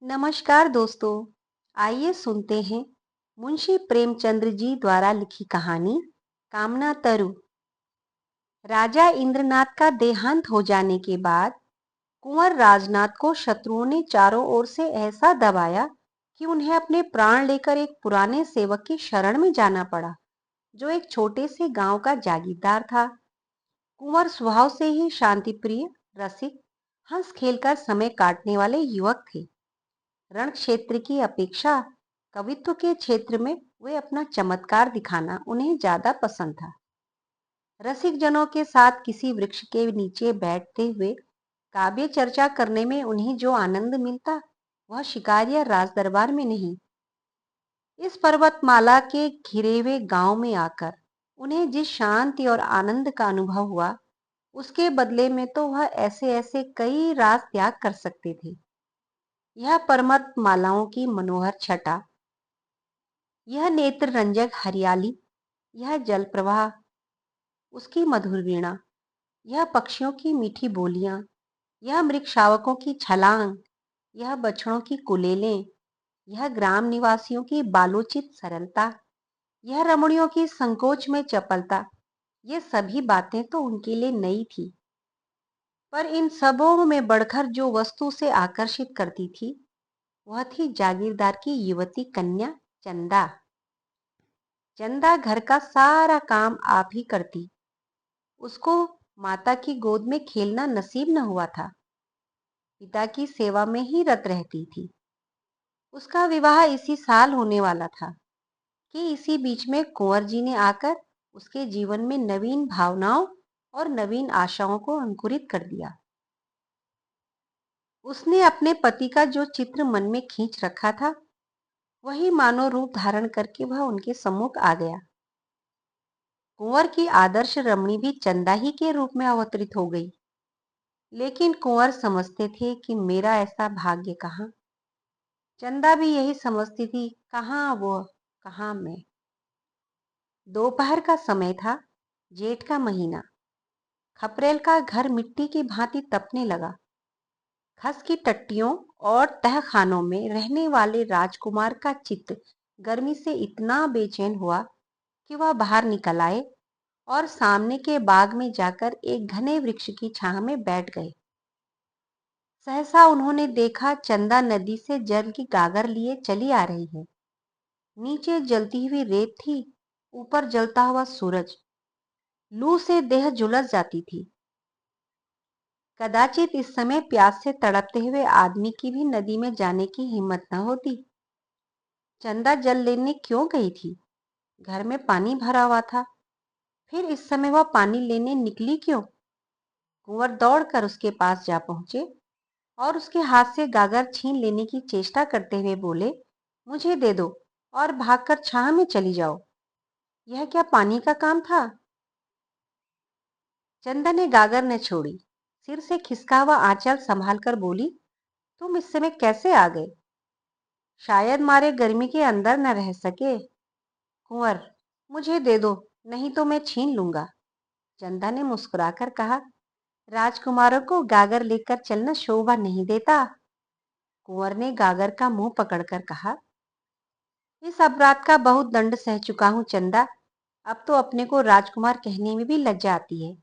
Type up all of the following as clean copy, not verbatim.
नमस्कार दोस्तों। आइए सुनते हैं मुंशी प्रेमचंद्र जी द्वारा लिखी कहानी कामना तरु। राजा इंद्रनाथ का देहांत हो जाने के बाद कुंवर राजनाथ को शत्रुओं ने चारों ओर से ऐसा दबाया कि उन्हें अपने प्राण लेकर एक पुराने सेवक की शरण में जाना पड़ा, जो एक छोटे से गांव का जागीरदार था। कुंवर स्वभाव से ही शांतिप्रिय, रसिक, हंस खेलकर समय काटने वाले युवक थे। रण क्षेत्र की अपेक्षा कवित्व के क्षेत्र में वे अपना चमत्कार दिखाना उन्हें ज्यादा पसंद था। रसिक जनों के साथ किसी वृक्ष के नीचे बैठते हुए काव्य चर्चा करने में उन्हें जो आनंद मिलता, वह शिकार या राज दरबार में नहीं। इस पर्वतमाला के घिरे हुए गांव में आकर उन्हें जिस शांति और आनंद का अनुभव हुआ, उसके बदले में तो वह ऐसे ऐसे कई राज त्याग कर सकते थे। यह पर्वतमालाओं की मनोहर छटा, यह नेत्र रंजक हरियाली, यह जल प्रवाह, उसकी मधुर वीणा, यह पक्षियों की मीठी बोलियां, यह मृग शावकों की छलांग, यह बछड़ों की कुलेलें, यह ग्राम निवासियों की बालोचित सरलता, यह रमणियों की संकोच में चपलता, ये सभी बातें तो उनके लिए नई थी। पर इन सबों में बढ़कर जो वस्तु से आकर्षित करती थी, वह थी जागीरदार की युवती कन्या चंदा। चंदा घर का सारा काम आप ही करती। उसको माता की गोद में खेलना नसीब न हुआ था, पिता की सेवा में ही रत रहती थी। उसका विवाह इसी साल होने वाला था कि इसी बीच में कुंवर जी ने आकर उसके जीवन में नवीन भावनाओं और नवीन आशाओं को अंकुरित कर दिया। उसने अपने पति का जो चित्र मन में खींच रखा था, वही मानव रूप धारण करके वह उनके सम्मुख आ गया। कुंवर की आदर्श रमणी भी चंदा ही के रूप में अवतरित हो गई। लेकिन कुंवर समझते थे कि मेरा ऐसा भाग्य कहाँ। चंदा भी यही समझती थी, कहाँ वो, कहाँ मैं। दोपहर का समय था, जेठ का महीना। खपरेल का घर मिट्टी की भांति तपने लगा। खस की टट्टियों और तहखानों में रहने वाले राजकुमार का चित्त गर्मी से इतना बेचैन हुआ कि वह बाहर निकल आए और सामने के बाग में जाकर एक घने वृक्ष की छांव में बैठ गए। सहसा उन्होंने देखा चंदा नदी से जल की गागर लिए चली आ रही है। नीचे जलती हुई रेत थी, ऊपर जलता हुआ सूरज। लू से देह झुलस जाती थी। कदाचित इस समय प्यास से तड़पते हुए आदमी की भी नदी में जाने की हिम्मत न होती। चंदा जल लेने क्यों गई थी? घर में पानी भरा हुआ था। फिर इस समय वह पानी लेने निकली क्यों? कुंवर दौड़कर उसके पास जा पहुंचे और उसके हाथ से गागर छीन लेने की चेष्टा करते हुए बोले, मुझे दे दो और भागकर छाह में चली जाओ। यह क्या पानी का काम था? चंदा ने गागर न छोड़ी। सिर से खिसका हुआ आंचल संभाल कर बोली, तुम इस समय कैसे आ गए? शायद मारे गर्मी के अंदर न रह सके। कुंवर, मुझे दे दो, नहीं तो मैं छीन लूंगा। चंदा ने मुस्कुराकर कहा, राजकुमारों को गागर लेकर चलना शोभा नहीं देता। कुंवर ने गागर का मुंह पकड़कर कहा, इस अपराध का बहुत दंड सह चुका हूं चंदा। अब तो अपने को राजकुमार कहने में भी लज्जा आती है।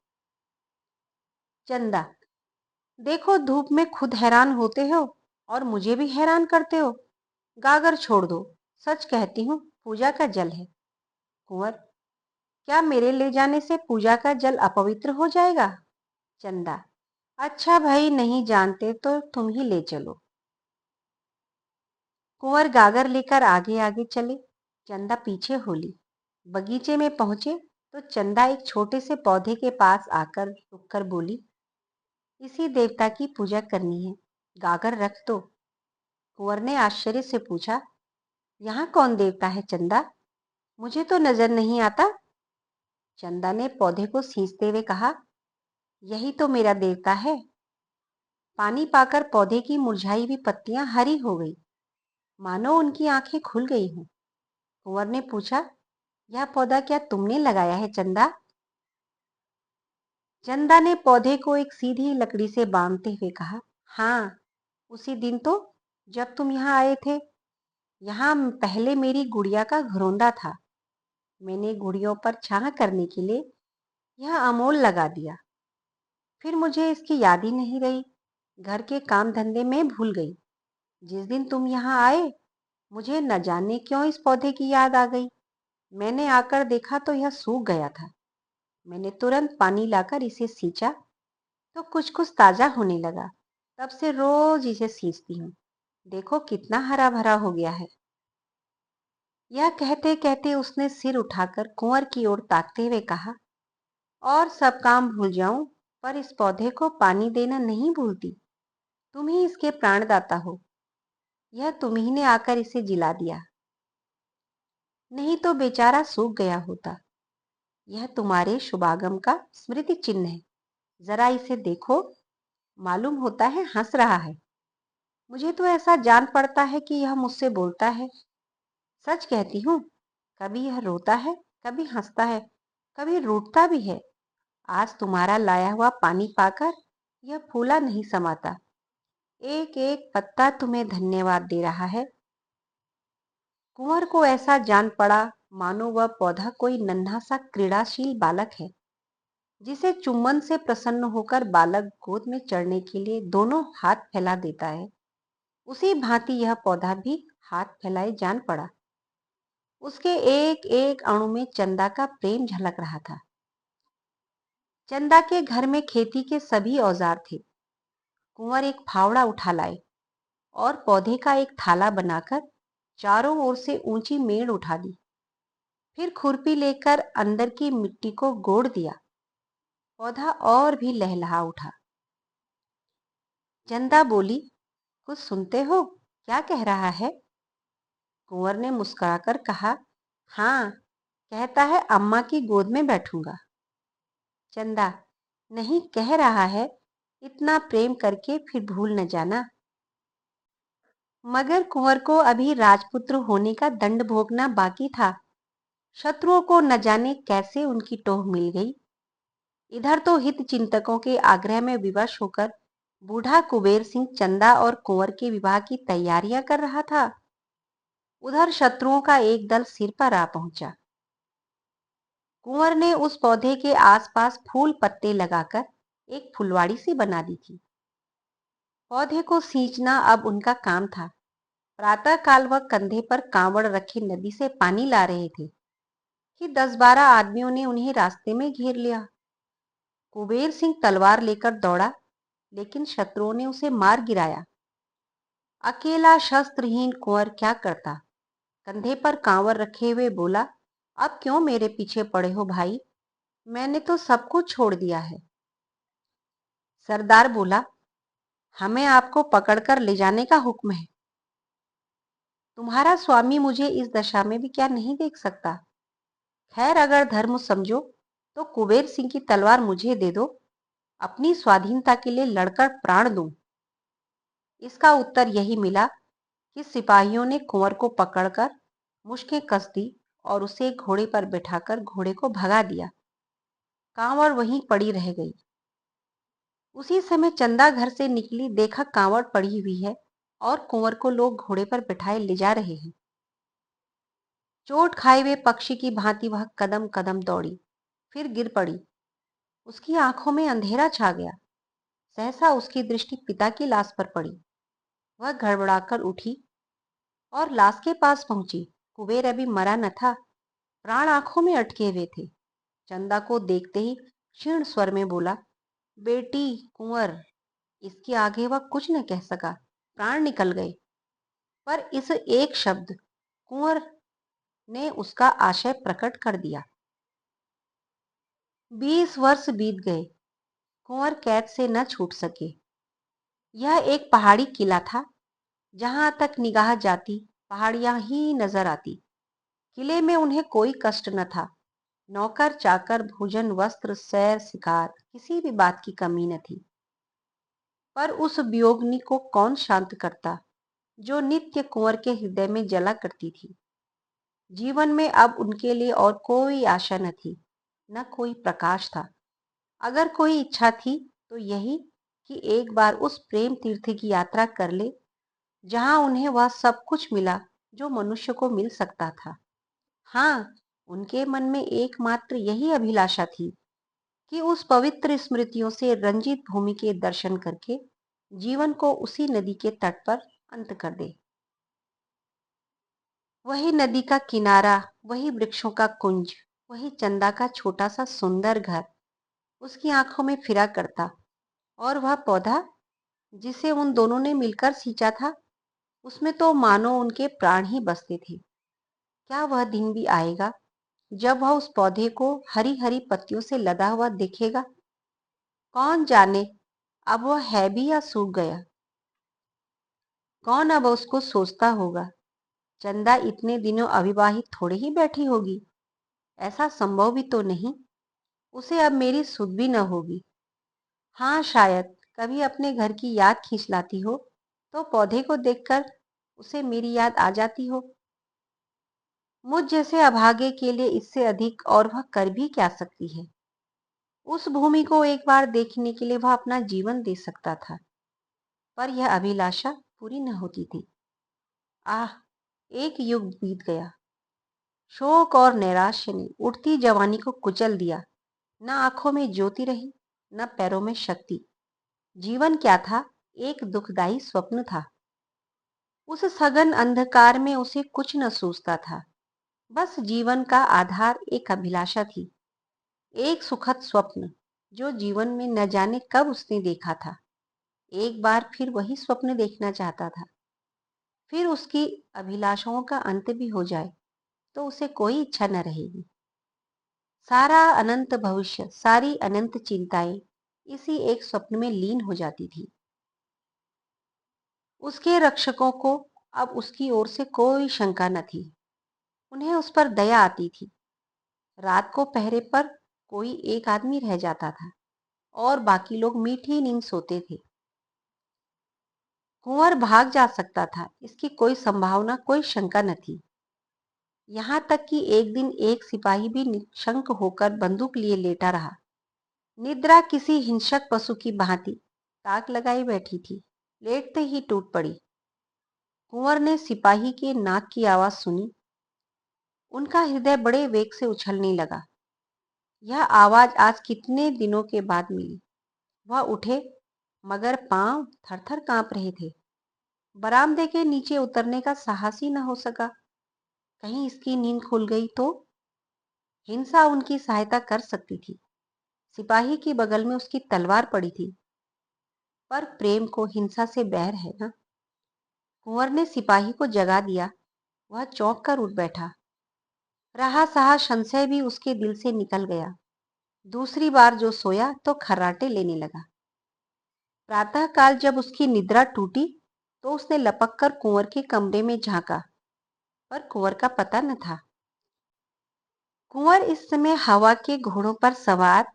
चंदा, देखो धूप में खुद हैरान होते हो और मुझे भी हैरान करते हो। गागर छोड़ दो, सच कहती हूँ, पूजा का जल है। कुंवर, क्या मेरे ले जाने से पूजा का जल अपवित्र हो जाएगा? चंदा, अच्छा भाई, नहीं जानते तो तुम ही ले चलो। कुंवर गागर लेकर आगे आगे चले, चंदा पीछे होली। बगीचे में पहुंचे तो चंदा एक छोटे से पौधे के पास आकर रुककर बोली, इसी देवता की पूजा करनी है, गागर रख दो। कुंवर ने आश्चर्य से पूछा, यहाँ कौन देवता है चंदा? मुझे तो नजर नहीं आता। चंदा ने पौधे को सींचते हुए कहा, यही तो मेरा देवता है। पानी पाकर पौधे की मुरझाई हुई पत्तियां हरी हो गई, मानो उनकी आंखें खुल गई हों। कुंवर ने पूछा, यह पौधा क्या तुमने लगाया है चंदा? चंदा ने पौधे को एक सीधी लकड़ी से बांधते हुए कहा, हाँ, उसी दिन तो जब तुम यहाँ आए थे, यहाँ पहले मेरी गुड़िया का घरौंदा था। मैंने गुड़ियों पर छाह करने के लिए यह अमोल लगा दिया। फिर मुझे इसकी याद ही नहीं रही। घर के काम धंधे में भूल गई। जिस दिन तुम यहाँ आए, मुझे न जाने क्यों इस पौधे की याद आ गई। मैंने आकर देखा तो यह सूख गया था। मैंने तुरंत पानी लाकर इसे सींचा तो कुछ कुछ ताजा होने लगा। तब से रोज इसे सींचती हूँ। देखो कितना हरा भरा हो गया है। यह कहते कहते उसने सिर उठाकर कुंवर की ओर ताकते हुए कहा, और सब काम भूल जाऊं, पर इस पौधे को पानी देना नहीं भूलती। तुम ही इसके प्राणदाता हो। यह तुम ही ने आकर इसे जिला दिया, नहीं तो बेचारा सूख गया होता। यह तुम्हारे शुभागम का स्मृति चिन्ह है। जरा इसे देखो, मालूम होता है हंस रहा है। मुझे तो ऐसा जान पड़ता है कि यह मुझसे बोलता है। सच कहती हूँ, कभी यह रोता है, कभी हंसता है, कभी रूठता भी है। आज तुम्हारा लाया हुआ पानी पाकर यह फूला नहीं समाता। एक एक पत्ता तुम्हें धन्यवाद दे रहा है। कुंवर को ऐसा जान पड़ा मानो वह पौधा कोई नन्हा सा क्रीड़ाशील बालक है, जिसे चुम्बन से प्रसन्न होकर बालक गोद में चढ़ने के लिए दोनों हाथ फैला देता है। उसी भांति यह पौधा भी हाथ फैलाए जान पड़ा। उसके एक एक अणु में चंदा का प्रेम झलक रहा था। चंदा के घर में खेती के सभी औजार थे। कुंवर एक फावड़ा उठा लाए और पौधे का एक थाला बनाकर चारों ओर से ऊंची मेड़ उठा दी। फिर खुरपी लेकर अंदर की मिट्टी को गोड़ दिया। पौधा और भी लहलहा उठा। चंदा बोली, कुछ सुनते हो? क्या कह रहा है? कुंवर ने मुस्कुराकर कहा, हाँ, कहता है अम्मा की गोद में बैठूंगा। चंदा, नहीं, कह रहा है इतना प्रेम करके फिर भूल न जाना। मगर कुंवर को अभी राजपुत्र होने का दंड भोगना बाकी था। शत्रुओं को न जाने कैसे उनकी टोह मिल गई। इधर तो हित चिंतकों के आग्रह में विवश होकर बूढ़ा कुबेर सिंह चंदा और कुंवर के विवाह की तैयारियां कर रहा था। उधर शत्रुओं का एक दल सिर पर आ पहुंचा। कुंवर ने उस पौधे के आसपास फूल पत्ते लगाकर एक फुलवाड़ी सी बना दी थी। पौधे को सींचना अब उनका काम था। प्रातः काल वह कंधे पर कांवड़ रखे नदी से पानी ला रहे थे कि 10-12 आदमियों ने उन्हें रास्ते में घेर लिया। कुबेर सिंह तलवार लेकर दौड़ा, लेकिन शत्रुओं ने उसे मार गिराया। अकेला शस्त्रहीन कुंवर क्या करता? कंधे पर कांवर रखे हुए बोला, अब क्यों मेरे पीछे पड़े हो भाई? मैंने तो सब कुछ छोड़ दिया है। सरदार बोला, हमें आपको पकड़कर ले जाने का हुक्म है। तुम्हारा स्वामी मुझे इस दशा में भी क्या नहीं देख सकता? खैर, अगर धर्म समझो तो कुबेर सिंह की तलवार मुझे दे दो। अपनी स्वाधीनता के लिए लड़कर प्राण दूं। इसका उत्तर यही मिला कि सिपाहियों ने कुंवर को पकड़कर मुश्कें कस दी और उसे घोड़े पर बैठाकर घोड़े को भगा दिया। कांवड़ वहीं पड़ी रह गई। उसी समय चंदा घर से निकली, देखा कांवड़ पड़ी हुई है और कुंवर को लोग घोड़े पर बैठाए ले जा रहे हैं। चोट खाए हुए पक्षी की भांति वह कदम कदम दौड़ी, फिर गिर पड़ी। उसकी आंखों में अंधेरा छा गया। सहसा उसकी दृष्टि पिता की लाश पर पड़ी। वह गड़बड़ाकर उठी और लाश के पास पहुंची। कुबेर अभी मरा न था, प्राण आंखों में अटके हुए थे। चंदा को देखते ही क्षीण स्वर में बोला, बेटी कुंवर। इसके आगे वह कुछ न कह सका। प्राण निकल गए। पर इस एक शब्द कुंवर ने उसका आशय प्रकट कर दिया। 20 वर्ष बीत गए। कुंवर कैद से न छूट सके। यह एक पहाड़ी किला था। जहां तक निगाह जाती पहाड़ियां ही नजर आती। किले में उन्हें कोई कष्ट न था। नौकर चाकर, भोजन, वस्त्र, सैर शिकार, किसी भी बात की कमी न थी। पर उस वियोगिनी को कौन शांत करता, जो नित्य कुंवर के हृदय में जला करती थी। जीवन में अब उनके लिए और कोई आशा न थी, न कोई प्रकाश था। अगर कोई इच्छा थी तो यही कि एक बार उस प्रेम तीर्थ की यात्रा कर ले, जहां उन्हें वह सब कुछ मिला जो मनुष्य को मिल सकता था। हाँ, उनके मन में एकमात्र यही अभिलाषा थी कि उस पवित्र स्मृतियों से रंजित भूमि के दर्शन करके जीवन को उसी नदी के तट पर अंत कर दे। वही नदी का किनारा, वही वृक्षों का कुंज, वही चंदा का छोटा सा सुंदर घर उसकी आंखों में फिरा करता। और वह पौधा जिसे उन दोनों ने मिलकर सींचा था, उसमें तो मानो उनके प्राण ही बसते थे। क्या वह दिन भी आएगा जब वह उस पौधे को हरी हरी पत्तियों से लदा हुआ देखेगा? कौन जाने अब वह है भी या सूख गया। कौन अब उसको सोचता होगा, चंदा इतने दिनों अविवाहित थोड़े ही बैठी होगी। ऐसा संभव भी तो नहीं, उसे अब मेरी सुध भी न होगी। हाँ, शायद कभी अपने घर की याद खींच लाती हो तो पौधे को देखकर उसे मेरी याद आ जाती हो। मुझ जैसे अभागे के लिए इससे अधिक और वह कर भी क्या सकती है। उस भूमि को एक बार देखने के लिए वह अपना जीवन दे सकता था, पर यह अभिलाषा पूरी न होती थी। आह, एक युग बीत गया। शोक और नैराश्य ने उठती जवानी को कुचल दिया। न आंखों में ज्योति रही, न पैरों में शक्ति। जीवन क्या था? एक दुखदाई स्वप्न था। उस सघन अंधकार में उसे कुछ न सूझता था। बस जीवन का आधार एक अभिलाषा थी, एक सुखद स्वप्न जो जीवन में न जाने कब उसने देखा था। एक बार फिर वही स्वप्न देखना चाहता था। फिर उसकी अभिलाषाओं का अंत भी हो जाए तो उसे कोई इच्छा न रहेगी। सारा अनंत भविष्य, सारी अनंत चिंताएं इसी एक स्वप्न में लीन हो जाती थी। उसके रक्षकों को अब उसकी ओर से कोई शंका न थी। उन्हें उस पर दया आती थी। रात को पहरे पर कोई एक आदमी रह जाता था और बाकी लोग मीठी नींद सोते थे। कुंवर भाग जा सकता था, इसकी कोई संभावना, कोई शंका न थी। यहाँ तक कि एक दिन एक सिपाही भी निशंक होकर बंदूक लिए लेटा रहा। निद्रा किसी हिंसक पशु की भांति ताक लगाई बैठी थी, लेटते ही टूट पड़ी। कुंवर ने सिपाही के नाक की आवाज सुनी। उनका हृदय बड़े वेग से उछलने लगा। यह आवाज आज कितने दिनों के बाद मिली। वह उठे, मगर पांव थर-थर कांप रहे थे। बरामदे के नीचे उतरने का साहस ही न हो सका। कहीं इसकी नींद खुल गई तो? हिंसा उनकी सहायता कर सकती थी। सिपाही की बगल में उसकी तलवार पड़ी थी, पर प्रेम को हिंसा से बैर है ना। कुंवर ने सिपाही को जगा दिया। वह चौंक कर उठ बैठा। रहा सहा संशय भी उसके दिल से निकल गया। दूसरी बार जो सोया तो खर्राटे लेने लगा। प्रातःकाल जब उसकी निद्रा टूटी तो उसने लपक कर कुंवर के कमरे में झांका, पर कुंवर का पता न था। कुंवर इस समय हवा के घोड़ों पर सवार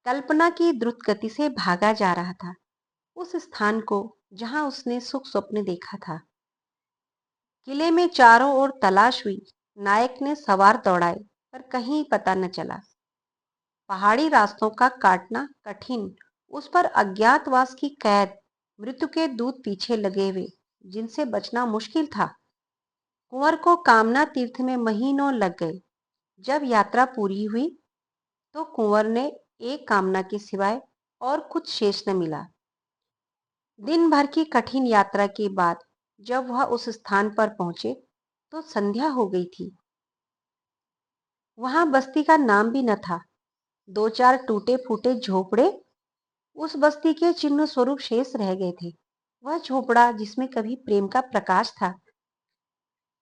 कल्पना की द्रुत गति से भागा जा रहा था, उस स्थान को जहां उसने सुख स्वप्न देखा था। किले में चारों ओर तलाश हुई, नायक ने सवार दौड़ाए, पर कहीं पता न चला। पहाड़ी रास्तों का काटना कठिन, उस पर अज्ञातवास की कैद, मृत्यु के दूत पीछे लगे हुए, जिनसे बचना मुश्किल था। कुंवर को कामना तीर्थ में महीनों लग गए। जब यात्रा पूरी हुई तो कुंवर ने एक कामना के सिवाय और कुछ शेष न मिला। दिन भर की कठिन यात्रा के बाद जब वह उस स्थान पर पहुंचे तो संध्या हो गई थी। वहां बस्ती का नाम भी न था। दो चार टूटे फूटे झोपड़े उस बस्ती के चिन्ह स्वरूप शेष रह गए थे। वह झोपड़ा जिसमें कभी प्रेम का प्रकाश था,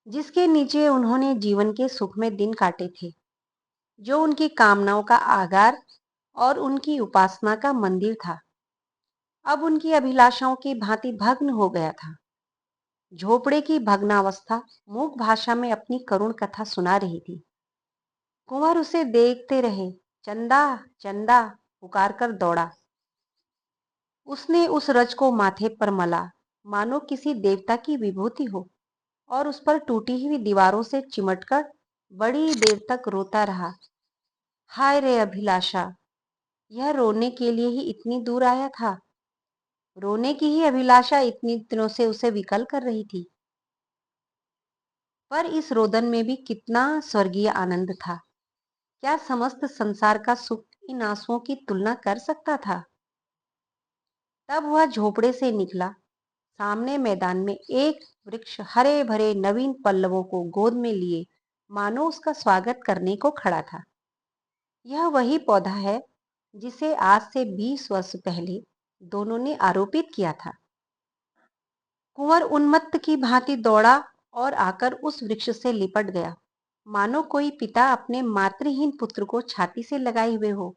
जिसके नीचे उन्होंने जीवन के सुख में दिन काटे थे, जो उनकी कामनाओं का आगार और उनकी उपासना का मंदिर था, अब उनकी अभिलाषाओं की भांति भग्न हो गया था। झोपड़े की भग्नावस्था मूक भाषा में अपनी करुण कथा सुना रही थी। कुंवर उसे देखते रहे। चंदा, चंदा पुकार कर दौड़ा। उसने उस रज को माथे पर मला, मानो किसी देवता की विभूति हो, और उस पर टूटी हुई दीवारों से चिमटकर बड़ी देर तक रोता रहा। हाय रे अभिलाषा, यह रोने के लिए ही इतनी दूर आया था। रोने की ही अभिलाषा इतनी दिनों से उसे विकल कर रही थी। पर इस रोदन में भी कितना स्वर्गीय आनंद था। क्या समस्त संसार का सुख इन आंसुओं की तुलना कर सकता था? तब वह झोपड़े से निकला। सामने मैदान में एक वृक्ष हरे भरे नवीन पल्लवों को गोद में लिए मानो उसका स्वागत करने को खड़ा था। यह वही पौधा है जिसे आज से 20 वर्ष पहले दोनों ने आरोपित किया था। कुंवर उन्मत्त की भांति दौड़ा और आकर उस वृक्ष से लिपट गया, मानो कोई पिता अपने मातृहीन पुत्र को छाती से लगाए हुए हो।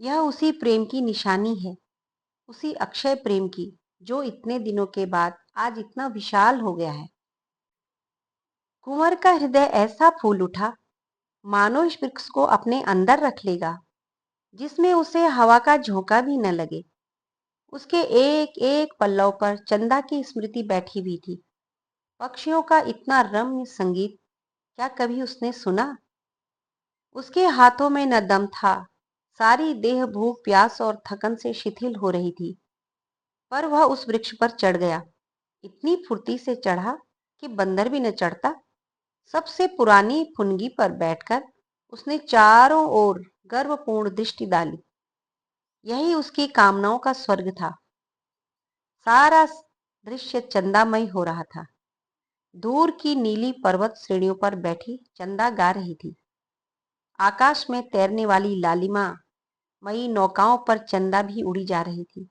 यह उसी प्रेम की निशानी है, उसी अक्षय प्रेम की, जो इतने दिनों के बाद आज इतना विशाल हो गया है। कुंवर का हृदय ऐसा फूल उठा मानो इस वृक्ष को अपने अंदर रख लेगा, जिसमें उसे हवा का झोंका भी न लगे। उसके एक एक पल्लव पर चंदा की स्मृति बैठी हुई थी। पक्षियों का इतना रम्य संगीत क्या कभी उसने सुना? उसके हाथों में न दम था। सारी देह भूख प्यास और थकन से शिथिल हो रही थी, पर वह उस वृक्ष पर चढ़ गया। इतनी फुर्ती से चढ़ा कि बंदर भी न चढ़ता। सबसे पुरानी फुनगी पर बैठकर उसने चारों ओर गर्वपूर्ण दृष्टि डाली। यही उसकी कामनाओं का स्वर्ग था। सारा दृश्य चंदामय हो रहा था। दूर की नीली पर्वत श्रेणियों पर बैठी चंदा गा रही थी। आकाश में तैरने वाली लालिमा मई नौकाओं पर चंदा भी उड़ी जा रही थी।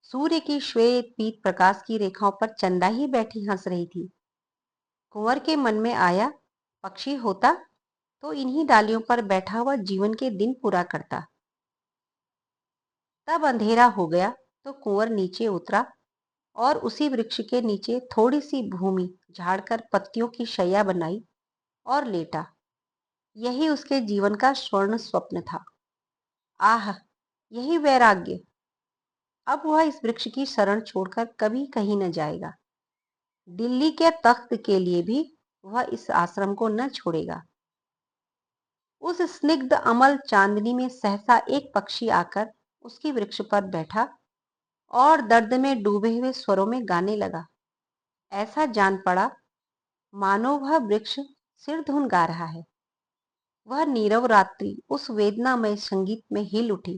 सूर्य की श्वेत पीत प्रकाश की रेखाओं पर चंदा ही बैठी हंस रही थी। कुंवर के मन में आया, पक्षी होता तो इन्हीं डालियों पर बैठा हुआ जीवन के दिन पूरा करता। तब अंधेरा हो गया तो कुंवर नीचे उतरा और उसी वृक्ष के नीचे थोड़ी सी भूमि झाड़कर पत्तियों की शैया बनाई और लेटा। यही उसके जीवन का स्वर्ण स्वप्न था। आह, यही वैराग्य! अब वह इस वृक्ष की शरण छोड़कर कभी कहीं न जाएगा। दिल्ली के तख्त के लिए भी वह इस आश्रम को न छोड़ेगा। उस स्निग्ध अमल चांदनी में सहसा एक पक्षी आकर उसकी वृक्ष पर बैठा और दर्द में डूबे हुए स्वरों में गाने लगा। ऐसा जान पड़ा मानो वह वृक्ष सिर धुन गा रहा है। वह नीरव रात्रि उस वेदनामय संगीत में हिल उठी।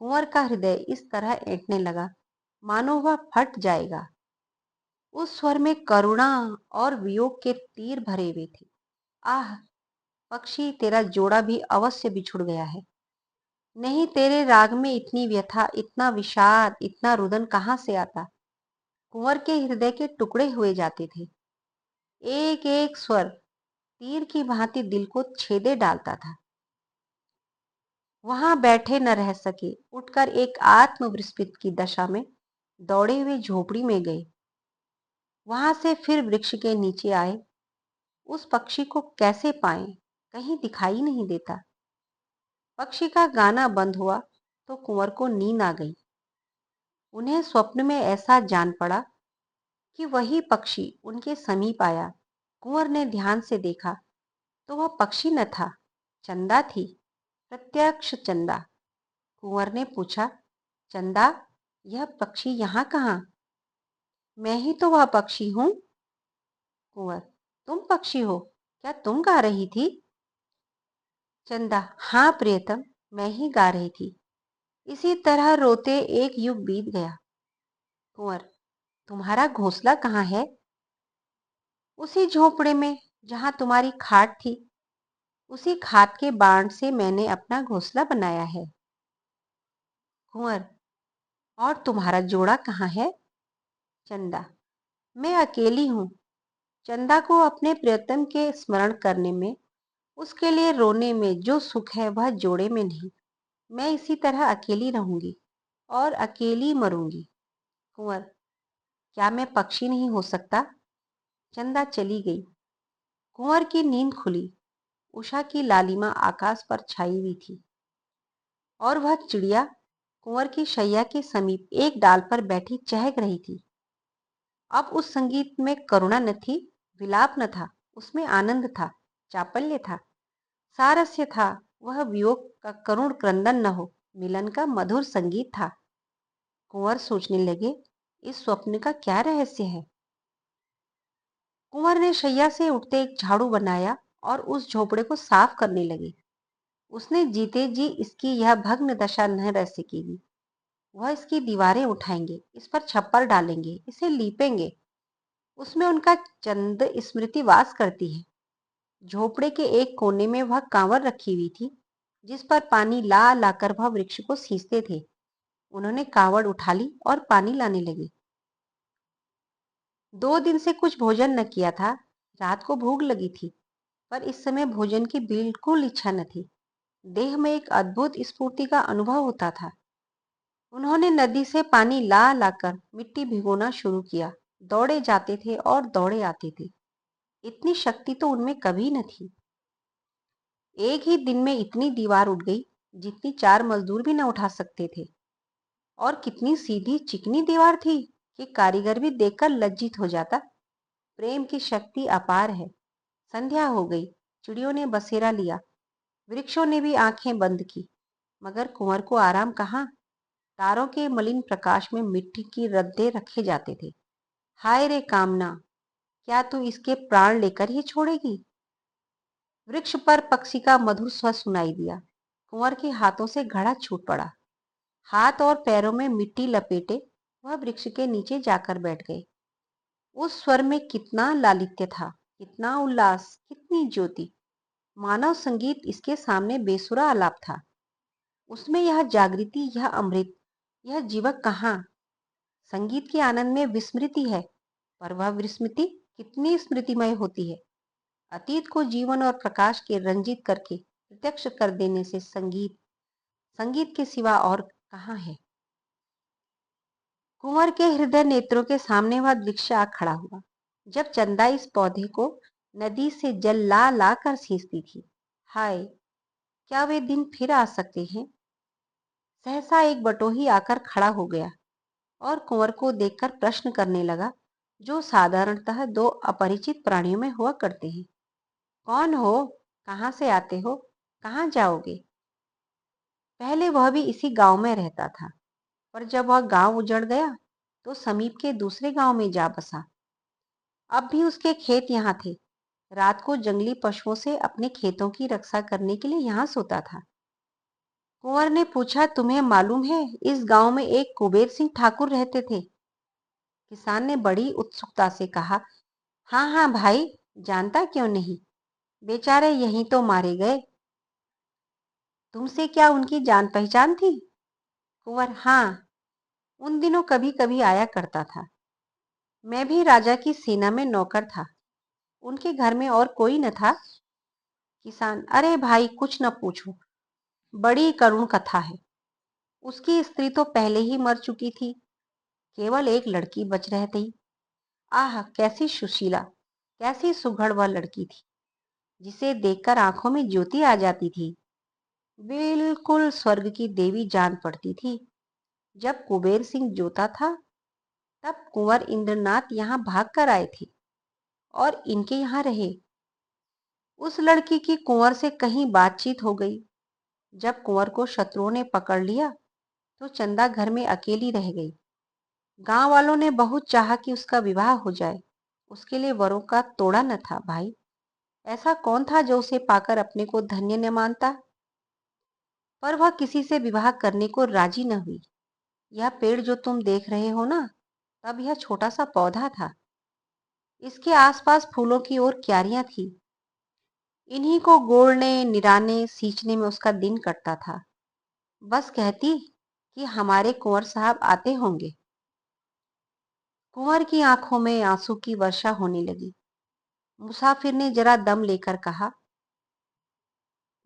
कुंवर का हृदय इस तरह ऐंठने लगा मानो वह फट जाएगा। उस स्वर में करुणा और वियोग के तीर भरे हुए थे। आह, पक्षी, तेरा जोड़ा भी अवश्य बिछुड़ गया है। नहीं, तेरे राग में इतनी व्यथा, इतना विषाद, इतना रुदन कहाँ से आता? कुंवर के हृदय के टुकड़े हुए जाते थे। एक एक स्वर तीर की भांति दिल को छेदे डालता था। वहां बैठे न रह सके, उठकर एक आत्मविस्मृत की दशा में दौड़े हुए झोपड़ी में गए। वहां से फिर वृक्ष के नीचे आए। उस पक्षी को कैसे पाएं? कहीं दिखाई नहीं देता। पक्षी का गाना बंद हुआ तो कुंवर को नींद आ गई। उन्हें स्वप्न में ऐसा जान पड़ा कि वही पक्षी उनके समीप आया। कुंवर ने ध्यान से देखा तो वह पक्षी न था, चंदा थी, प्रत्यक्ष चंदा। कुंवर ने पूछा, चंदा, यह पक्षी यहाँ कहाँ? मैं ही तो वह पक्षी हूँ। कुंवर, तुम पक्षी हो? क्या तुम गा रही थी? चंदा, हाँ प्रियतम, मैं ही गा रही थी। इसी तरह रोते एक युग बीत गया। कुंवर, तुम्हारा घोंसला कहाँ है? उसी झोपड़े में जहां तुम्हारी खाट थी। उसी खाट के बाण से मैंने अपना घोंसला बनाया है। कुंवर, और तुम्हारा जोड़ा कहाँ है? चंदा, मैं अकेली हूँ। चंदा को अपने प्रियतम के स्मरण करने में, उसके लिए रोने में जो सुख है वह जोड़े में नहीं। मैं इसी तरह अकेली रहूंगी और अकेली मरूंगी। कुंवर, क्या मैं पक्षी नहीं हो सकता? चंदा चली गई। कुंवर की नींद खुली। उषा की लालिमा आकाश पर छाई हुई थी और वह चिड़िया कुंवर की शैया के समीप एक डाल पर बैठी चहक रही थी। अब उस संगीत में करुणा न थी, विलाप न था, उसमें आनंद था, चापल्य था, सारस्य था। वह वियोग का करुण क्रंदन न हो, मिलन का मधुर संगीत था। कुंवर सोचने लगे, इस स्वप्न का क्या रहस्य है। कुंवर ने शैया से उठते एक झाड़ू बनाया और उस झोपड़े को साफ करने लगे। उसने जीते जी इसकी यह भग्न दशा न रह सकेगी। वह इसकी दीवारें उठाएंगे, इस पर छप्पर डालेंगे, इसे लीपेंगे। उसमें उनका चंद स्मृति वास करती है। झोपड़े के एक कोने में वह कांवर रखी हुई थी, जिस पर पानी ला लाकर वह वृक्ष को सींचते थे। उन्होंने कावड़ उठा ली और पानी लाने लगे। 2 दिन से कुछ भोजन न किया था। रात को भूख लगी थी, पर इस समय भोजन की बिल्कुल इच्छा न थी। देह में एक अद्भुत स्फूर्ति का अनुभव होता था। उन्होंने नदी से पानी ला लाकर मिट्टी भिगोना शुरू किया। दौड़े जाते थे और दौड़े आते थे। इतनी शक्ति तो उनमें कभी न थी। एक ही दिन में इतनी दीवार उठ गई जितनी 4 मजदूर भी न उठा सकते थे। और कितनी सीधी चिकनी दीवार थी कि कारीगर भी देखकर लज्जित हो जाता। प्रेम की शक्ति अपार है। संध्या हो गई। चिड़ियों ने बसेरा लिया। वृक्षों ने भी आंखें बंद की। मगर कुंवर को आराम कहाँ। तारों के मलिन प्रकाश में मिट्टी की रद्दे रखे जाते थे। हाय रे कामना, क्या तू इसके प्राण लेकर ही छोड़ेगी। वृक्ष पर पक्षी का मधुर स्वर सुनाई दिया। कुंवर के हाथों से घड़ा छूट पड़ा। हाथ और पैरों में मिट्टी लपेटे वह वृक्ष के नीचे जाकर बैठ गए। उस स्वर में कितना लालित्य था, कितना उल्लास, कितनी ज्योति। मानव संगीत इसके सामने बेसुरा आलाप था। उसमें यह जागृति, यह अमृत, यह जीवक कहाँ। संगीत के आनंद में विस्मृति है, पर वह विस्मृति कितनी स्मृतिमय होती है। अतीत को जीवन और प्रकाश के रंजित करके प्रत्यक्ष कर देने से संगीत, संगीत के सिवा और कहाँ है। कुंवर के हृदय नेत्रों के सामने वह दृश्य आ खड़ा हुआ, जब चंदा इस पौधे को नदी से जल ला ला कर सींचती थी। हाय, क्या वे दिन फिर आ सकते हैं। सहसा एक बटोही आकर खड़ा हो गया और कुंवर को देखकर प्रश्न करने लगा, जो साधारणतः दो अपरिचित प्राणियों में हुआ करते हैं। कौन हो, कहाँ से आते हो, कहाँ जाओगे। पहले वह भी इसी गांव में रहता था, पर जब वह गांव उजड़ गया तो समीप के दूसरे गांव में जा बसा। अब भी उसके खेत यहाँ थे। रात को जंगली पशुओं से अपने खेतों की रक्षा करने के लिए यहाँ सोता था। कुंवर ने पूछा, तुम्हें मालूम है इस गांव में एक कुबेर सिंह ठाकुर रहते थे। किसान ने बड़ी उत्सुकता से कहा, हाँ हाँ भाई, जानता क्यों नहीं। बेचारे यहीं तो मारे गए। तुमसे क्या उनकी जान पहचान थी। कुंवर, हाँ, उन दिनों कभी कभी आया करता था। मैं भी राजा की सेना में नौकर था। उनके घर में और कोई न था। किसान, अरे भाई कुछ न पूछो, बड़ी करुण कथा है। उसकी स्त्री तो पहले ही मर चुकी थी। केवल एक लड़की बच रह गई। आह, कैसी सुशीला, कैसी सुघड़ वह लड़की थी, जिसे देखकर आंखों में ज्योति आ जाती थी। बिल्कुल स्वर्ग की देवी जान पड़ती थी। जब कुबेर सिंह जोता था, तब कुंवर इंद्रनाथ यहाँ भाग कर आए थे और इनके यहाँ रहे। उस लड़की की कुंवर से कहीं बातचीत हो गई। जब कुंवर को शत्रुओं ने पकड़ लिया तो चंदा घर में अकेली रह गई। गांव वालों ने बहुत चाहा कि उसका विवाह हो जाए। उसके लिए वरों का तोड़ा न था भाई। ऐसा कौन था जो उसे पाकर अपने को धन्य न मानता। पर वह किसी से विवाह करने को राजी न हुई। यह पेड़ जो तुम देख रहे हो ना, तब यह छोटा सा पौधा था। इसके आसपास फूलों की और क्यारियां थी। इन्हीं को गोड़ने, निराने, सींचने में उसका दिन कटता था। बस कहती कि हमारे कुंवर साहब आते होंगे। कुंवर की आंखों में आंसू की वर्षा होने लगी। मुसाफिर ने जरा दम लेकर कहा,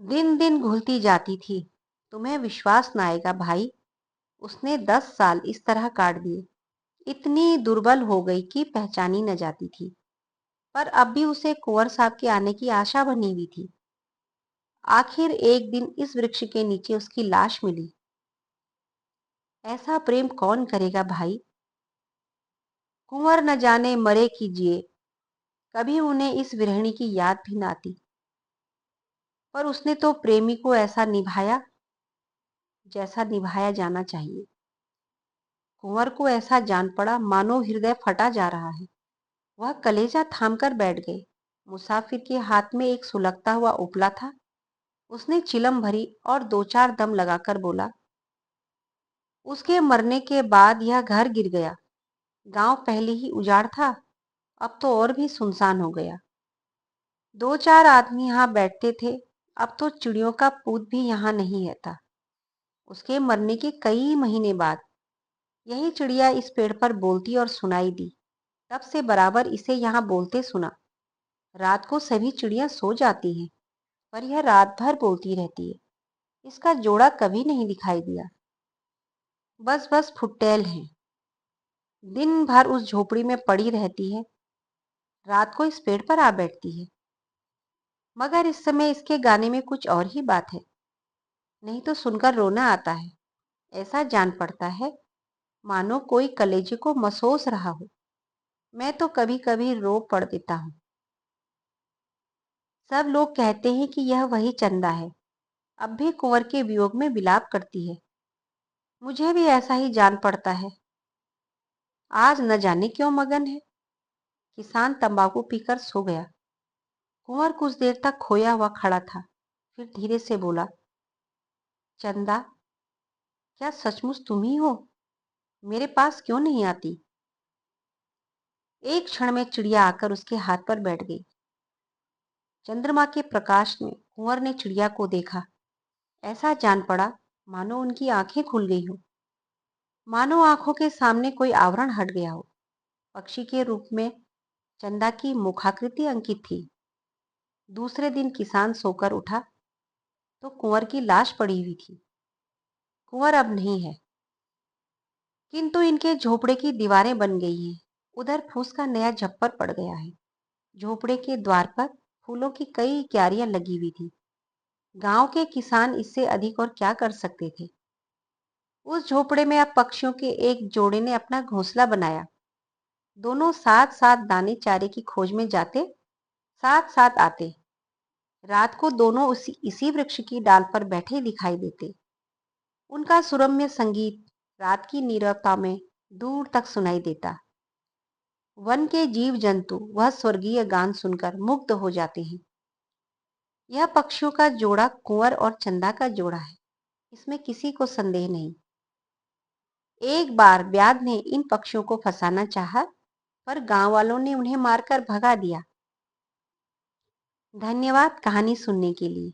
दिन दिन घुलती जाती थी। तुम्हें विश्वास न आएगा भाई, उसने 10 साल इस तरह काट दिए। इतनी दुर्बल हो गई कि पहचानी न जाती थी। पर अब भी उसे कुंवर साहब के आने की आशा बनी हुई थी। आखिर एक दिन इस वृक्ष के नीचे उसकी लाश मिली। ऐसा प्रेम कौन करेगा भाई। कुंवर न जाने मरे कि जिए, कभी उन्हें इस विरहणी की याद भी न आती। पर उसने तो प्रेमी को ऐसा निभाया जैसा निभाया जाना चाहिए। कुंवर को ऐसा जान पड़ा मानो हृदय फटा जा रहा है। वह कलेजा थामकर बैठ गए। मुसाफिर के हाथ में एक सुलगता हुआ उपला था। उसने चिलम भरी और दो चार दम लगाकर बोला, उसके मरने के बाद यह घर गिर गया। गांव पहले ही उजाड़ था, अब तो और भी सुनसान हो गया। दो चार आदमी यहाँ बैठते थे, अब तो चिड़ियों का पूत भी यहाँ नहीं रहता। उसके मरने के कई महीने बाद यही चिड़िया इस पेड़ पर बोलती और सुनाई दी। तब से बराबर इसे यहाँ बोलते सुना। रात को सभी चिड़िया सो जाती हैं, पर यह रात भर बोलती रहती है। इसका जोड़ा कभी नहीं दिखाई दिया। बस बस फुटैल है, दिन भर उस झोपड़ी में पड़ी रहती है, रात को इस पेड़ पर आ बैठती है। मगर इस समय इसके गाने में कुछ और ही बात है, नहीं तो सुनकर रोना आता है। ऐसा जान पड़ता है मानो कोई कलेजे को मसोस रहा हो। मैं तो कभी कभी रो पड़ देता हूँ। सब लोग कहते हैं कि यह वही चंदा है, अब भी कुंवर के वियोग में विलाप करती है। मुझे भी ऐसा ही जान पड़ता है। आज न जाने क्यों मगन है। किसान तंबाकू पीकर सो गया। कुंवर कुछ देर तक खोया हुआ खड़ा था, फिर धीरे से बोला, चंदा, क्या सचमुच तुम ही हो? मेरे पास क्यों नहीं आती? एक क्षण में चिड़िया आकर उसके हाथ पर बैठ गई। चंद्रमा के प्रकाश में कुंवर ने चिड़िया को देखा। ऐसा जान पड़ा मानो उनकी आंखें खुल गई हो, मानो आंखों के सामने कोई आवरण हट गया हो। पक्षी के रूप में चंदा की मुखाकृति अंकित थी। दूसरे दिन किसान सोकर उठा तो कुंवर की लाश पड़ी हुई थी। कुंवर अब नहीं है, किंतु इनके झोपड़े की दीवारें बन गई हैं। उधर फूस का नया झप्पर पड़ गया है। झोपड़े के द्वार पर फूलों की कई क्यारियां लगी हुई थी। गांव के किसान इससे अधिक और क्या कर सकते थे। उस झोपड़े में अब पक्षियों के एक जोड़े ने अपना घोंसला बनाया। दोनों साथ साथ दाने चारे की खोज में जाते, साथ साथ आते। रात को दोनों इसी वृक्ष की डाल पर बैठे दिखाई देते। उनका सुरम्य संगीत रात की नीरवता में दूर तक सुनाई देता। वन के जीव जंतु वह स्वर्गीय गान सुनकर मुग्ध हो जाते हैं। यह पक्षियों का जोड़ा कुंवर और चंदा का जोड़ा है, इसमें किसी को संदेह नहीं। एक बार व्याध ने इन पक्षियों को फंसाना चाहा, पर गांव वालों ने उन्हें मारकर भगा दिया। धन्यवाद कहानी सुनने के लिए।